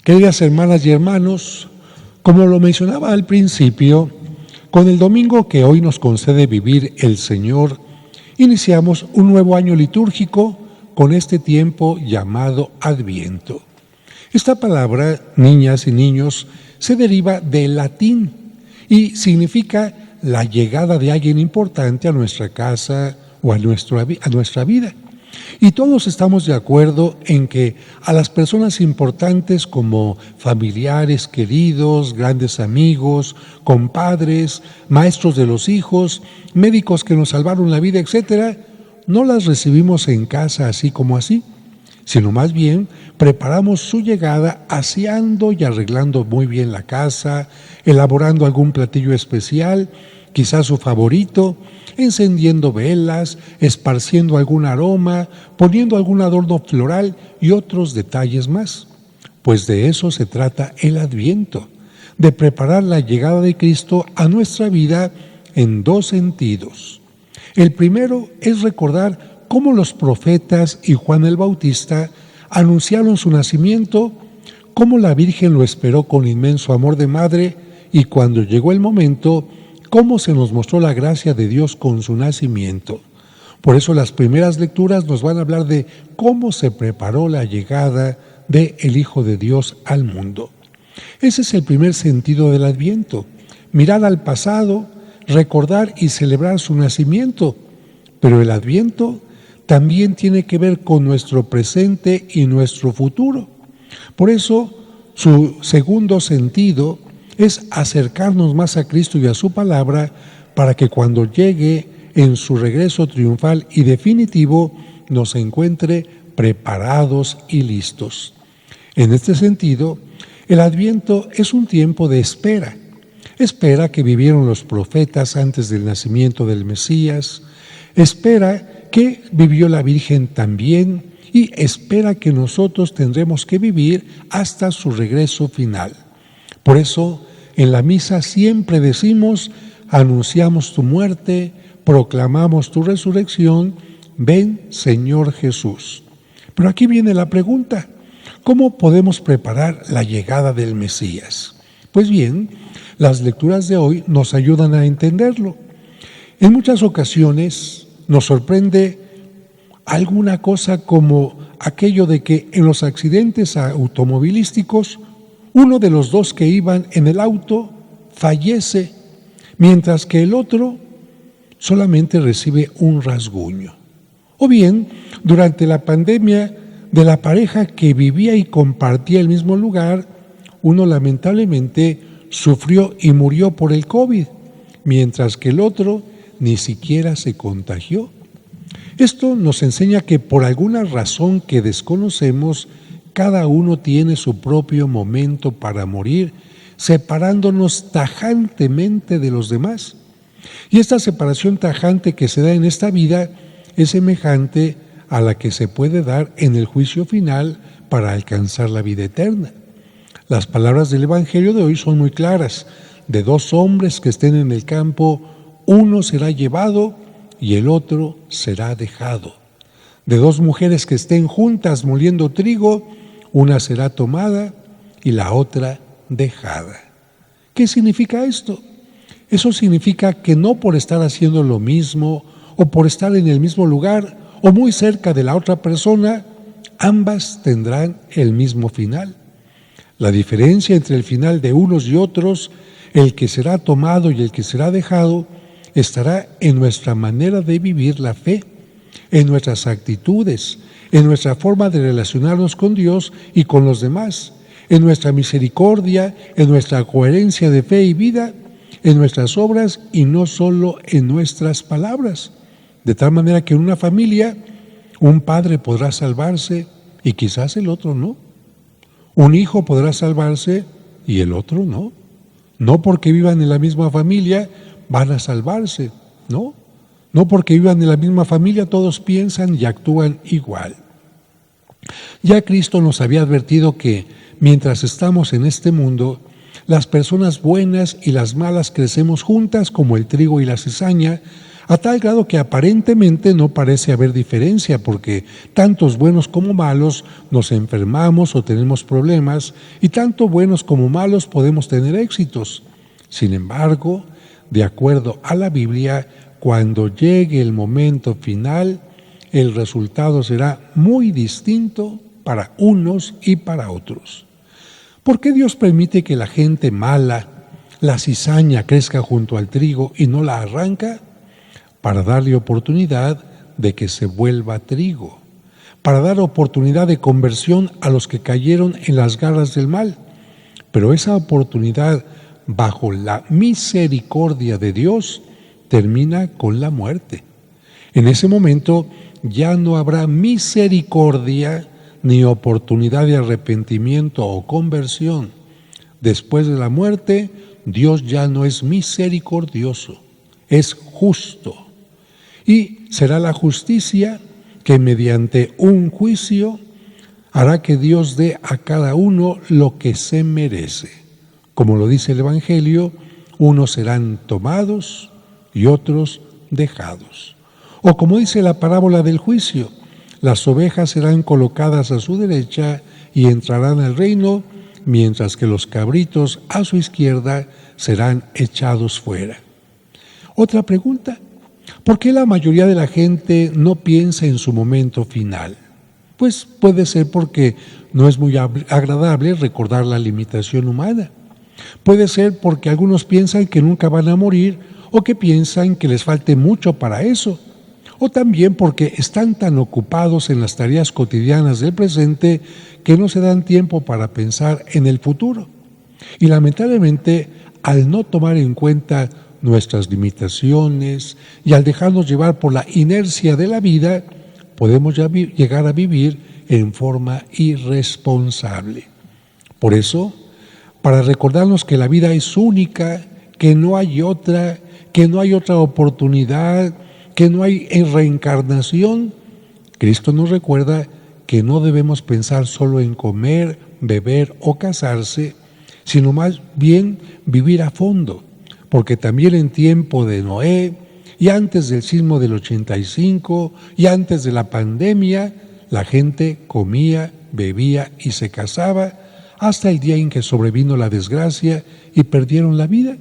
Queridas hermanas y hermanos, como lo mencionaba al principio, con el domingo que hoy nos concede vivir el Señor, iniciamos un nuevo año litúrgico con este tiempo llamado Adviento. Esta palabra, niñas y niños, se deriva del latín y significa la llegada de alguien importante a nuestra casa o a nuestra vida. Y todos estamos de acuerdo en que a las personas importantes como familiares, queridos, grandes amigos, compadres, maestros de los hijos, médicos que nos salvaron la vida, etc., no las recibimos en casa así como así, sino más bien preparamos su llegada aseando y arreglando muy bien la casa, elaborando algún platillo especial, quizás su favorito, encendiendo velas, esparciendo algún aroma, poniendo algún adorno floral y otros detalles más. Pues de eso se trata el Adviento, de preparar la llegada de Cristo a nuestra vida en dos sentidos. El primero es recordar cómo los profetas y Juan el Bautista anunciaron su nacimiento, cómo la Virgen lo esperó con inmenso amor de madre y cuando llegó el momento, cómo se nos mostró la gracia de Dios con su nacimiento. Por eso las primeras lecturas nos van a hablar de cómo se preparó la llegada del Hijo de Dios al mundo. Ese es el primer sentido del Adviento, mirar al pasado, recordar y celebrar su nacimiento. Pero el Adviento también tiene que ver con nuestro presente y nuestro futuro. Por eso su segundo sentido es acercarnos más a Cristo y a su palabra para que cuando llegue en su regreso triunfal y definitivo nos encuentre preparados y listos. En este sentido, el Adviento es un tiempo de espera. Espera que vivieron los profetas antes del nacimiento del Mesías, espera que vivió la Virgen también y espera que nosotros tendremos que vivir hasta su regreso final. Por eso, en la misa siempre decimos, anunciamos tu muerte, proclamamos tu resurrección, ven Señor Jesús. Pero aquí viene la pregunta, ¿cómo podemos preparar la llegada del Mesías? Pues bien, las lecturas de hoy nos ayudan a entenderlo. En muchas ocasiones nos sorprende alguna cosa como aquello de que en los accidentes automovilísticos uno de los dos que iban en el auto fallece, mientras que el otro solamente recibe un rasguño. O bien, durante la pandemia de la pareja que vivía y compartía el mismo lugar, uno lamentablemente sufrió y murió por el COVID, mientras que el otro ni siquiera se contagió. Esto nos enseña que por alguna razón que desconocemos, cada uno tiene su propio momento para morir, separándonos tajantemente de los demás. Y esta separación tajante que se da en esta vida es semejante a la que se puede dar en el juicio final para alcanzar la vida eterna. Las palabras del Evangelio de hoy son muy claras. De dos hombres que estén en el campo, uno será llevado y el otro será dejado. De dos mujeres que estén juntas moliendo trigo, una será tomada y la otra dejada. ¿Qué significa esto? Eso significa que no por estar haciendo lo mismo o por estar en el mismo lugar o muy cerca de la otra persona, ambas tendrán el mismo final. La diferencia entre el final de unos y otros, el que será tomado y el que será dejado, estará en nuestra manera de vivir la fe, en nuestras actitudes, en nuestra forma de relacionarnos con Dios y con los demás, en nuestra misericordia, en nuestra coherencia de fe y vida, en nuestras obras y no solo en nuestras palabras. De tal manera que en una familia, un padre podrá salvarse y quizás el otro no. Un hijo podrá salvarse y el otro no. No porque vivan en la misma familia van a salvarse, ¿no? No porque vivan en la misma familia todos piensan y actúan igual. Ya Cristo nos había advertido que mientras estamos en este mundo, las personas buenas y las malas crecemos juntas como el trigo y la cizaña, a tal grado que aparentemente no parece haber diferencia, porque tantos buenos como malos nos enfermamos o tenemos problemas, y tanto buenos como malos podemos tener éxitos. Sin embargo, de acuerdo a la Biblia, cuando llegue el momento final, el resultado será muy distinto para unos y para otros. ¿Por qué Dios permite que la gente mala, la cizaña, crezca junto al trigo y no la arranca? Para darle oportunidad de que se vuelva trigo, para dar oportunidad de conversión a los que cayeron en las garras del mal. Pero esa oportunidad, bajo la misericordia de Dios, termina con la muerte. En ese momento ya no habrá misericordia ni oportunidad de arrepentimiento o conversión. Después de la muerte, Dios ya no es misericordioso, es justo. Y será la justicia que mediante un juicio hará que Dios dé a cada uno lo que se merece. Como lo dice el Evangelio, unos serán tomados y otros dejados. O como dice la parábola del juicio, las ovejas serán colocadas a su derecha y entrarán al reino, mientras que los cabritos a su izquierda serán echados fuera. Otra pregunta: ¿por qué la mayoría de la gente no piensa en su momento final? Pues puede ser porque no es muy agradable recordar la limitación humana. Puede ser porque algunos piensan que nunca van a morir o que piensan que les falte mucho para eso. O también porque están tan ocupados en las tareas cotidianas del presente que no se dan tiempo para pensar en el futuro. Y lamentablemente, al no tomar en cuenta nuestras limitaciones y al dejarnos llevar por la inercia de la vida, podemos llegar a vivir en forma irresponsable. Por eso, para recordarnos que la vida es única, que no hay otra oportunidad, que no hay reencarnación, Cristo nos recuerda que no debemos pensar solo en comer, beber o casarse, sino más bien vivir a fondo, porque también en tiempo de Noé y antes del sismo del 85 y antes de la pandemia, la gente comía, bebía y se casaba hasta el día en que sobrevino la desgracia y perdieron la vida.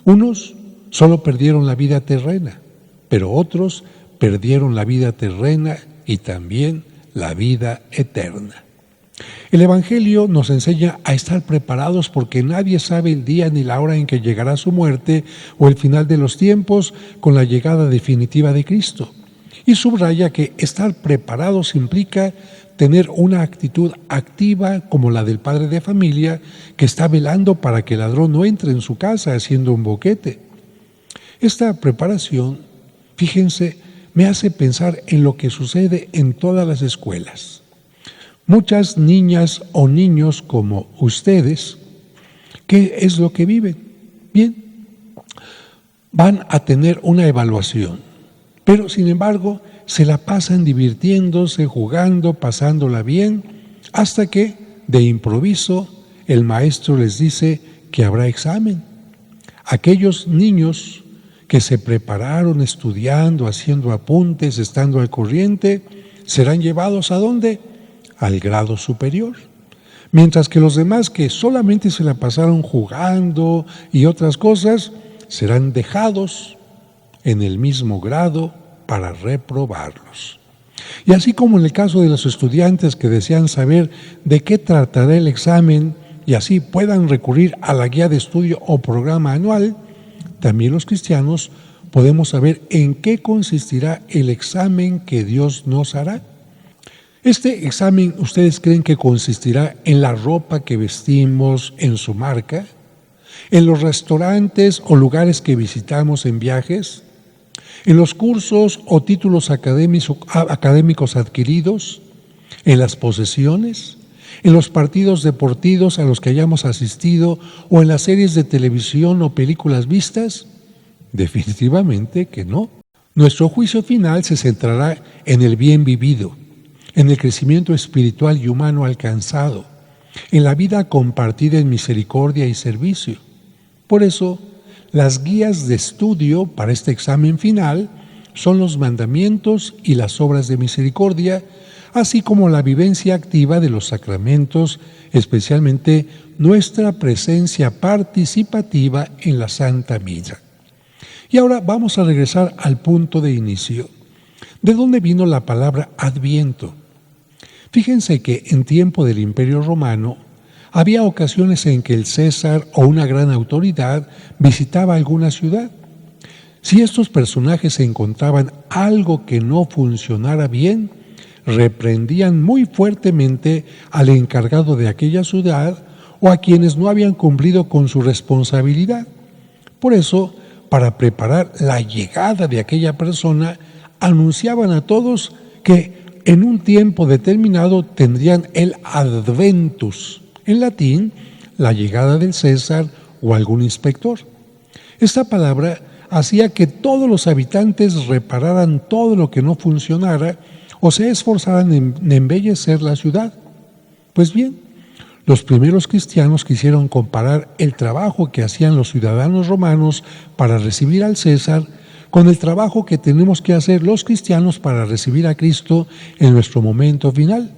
Unos solo perdieron la vida terrena, pero otros perdieron la vida terrena y también la vida eterna. El Evangelio nos enseña a estar preparados porque nadie sabe el día ni la hora en que llegará su muerte o el final de los tiempos con la llegada definitiva de Cristo. Y subraya que estar preparados implica tener una actitud activa como la del padre de familia que está velando para que el ladrón no entre en su casa haciendo un boquete. Esta preparación, fíjense, me hace pensar en lo que sucede en todas las escuelas. Muchas niñas o niños como ustedes, ¿qué es lo que viven? Bien, van a tener una evaluación, pero sin embargo se la pasan divirtiéndose, jugando, pasándola bien, hasta que de improviso el maestro les dice que habrá examen. Aquellos niños que se prepararon estudiando, haciendo apuntes, estando al corriente, serán llevados ¿a dónde? Al grado superior. Mientras que los demás que solamente se la pasaron jugando y otras cosas, serán dejados en el mismo grado para reprobarlos. Y así como en el caso de los estudiantes que desean saber de qué tratará el examen y así puedan recurrir a la guía de estudio o programa anual, también los cristianos podemos saber en qué consistirá el examen que Dios nos hará. Este examen, ¿ustedes creen que consistirá en la ropa que vestimos, en su marca? ¿En los restaurantes o lugares que visitamos en viajes? ¿En los cursos o títulos académicos adquiridos? ¿En las posesiones? ¿En los partidos deportivos a los que hayamos asistido o en las series de televisión o películas vistas? Definitivamente que no. Nuestro juicio final se centrará en el bien vivido, en el crecimiento espiritual y humano alcanzado, en la vida compartida en misericordia y servicio. Por eso, las guías de estudio para este examen final son los mandamientos y las obras de misericordia, así como la vivencia activa de los sacramentos, especialmente nuestra presencia participativa en la Santa Misa. Y ahora vamos a regresar al punto de inicio. ¿De dónde vino la palabra Adviento? Fíjense que en tiempo del Imperio Romano había ocasiones en que el César o una gran autoridad visitaba alguna ciudad. Si estos personajes encontraban algo que no funcionara bien, reprendían muy fuertemente al encargado de aquella ciudad o a quienes no habían cumplido con su responsabilidad. Por eso, para preparar la llegada de aquella persona, anunciaban a todos que en un tiempo determinado tendrían el adventus, en latín, la llegada del César o algún inspector. Esta palabra hacía que todos los habitantes repararan todo lo que no funcionara o se esforzaran en embellecer la ciudad. Pues bien, los primeros cristianos quisieron comparar el trabajo que hacían los ciudadanos romanos para recibir al César con el trabajo que tenemos que hacer los cristianos para recibir a Cristo en nuestro momento final,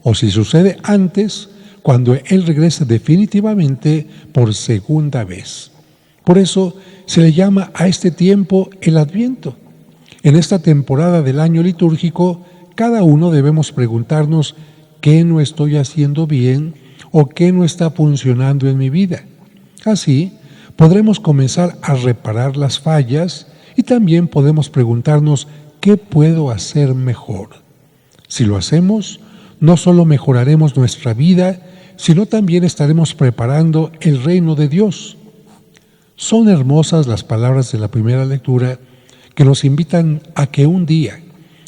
o si sucede antes, cuando Él regrese definitivamente por segunda vez. Por eso se le llama a este tiempo el Adviento. En esta temporada del año litúrgico, cada uno debemos preguntarnos qué no estoy haciendo bien o qué no está funcionando en mi vida. Así, podremos comenzar a reparar las fallas y también podemos preguntarnos qué puedo hacer mejor. Si lo hacemos, no solo mejoraremos nuestra vida, sino también estaremos preparando el reino de Dios. Son hermosas las palabras de la primera lectura que nos invitan a que un día,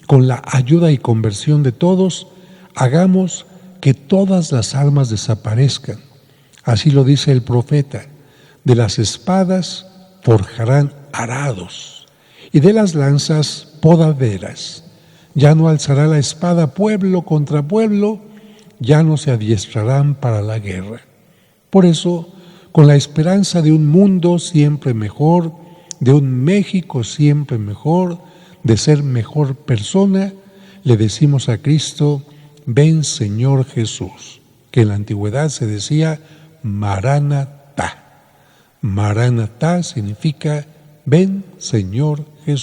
con la ayuda y conversión de todos, hagamos que todas las armas desaparezcan. Así lo dice el profeta: de las espadas forjarán arados y de las lanzas podaderas. Ya no alzará la espada pueblo contra pueblo, ya no se adiestrarán para la guerra. Por eso, con la esperanza de un mundo siempre mejor, de un México siempre mejor, de ser mejor persona, le decimos a Cristo: ven Señor Jesús, que en la antigüedad se decía Maranatá. Maranatá significa ven Señor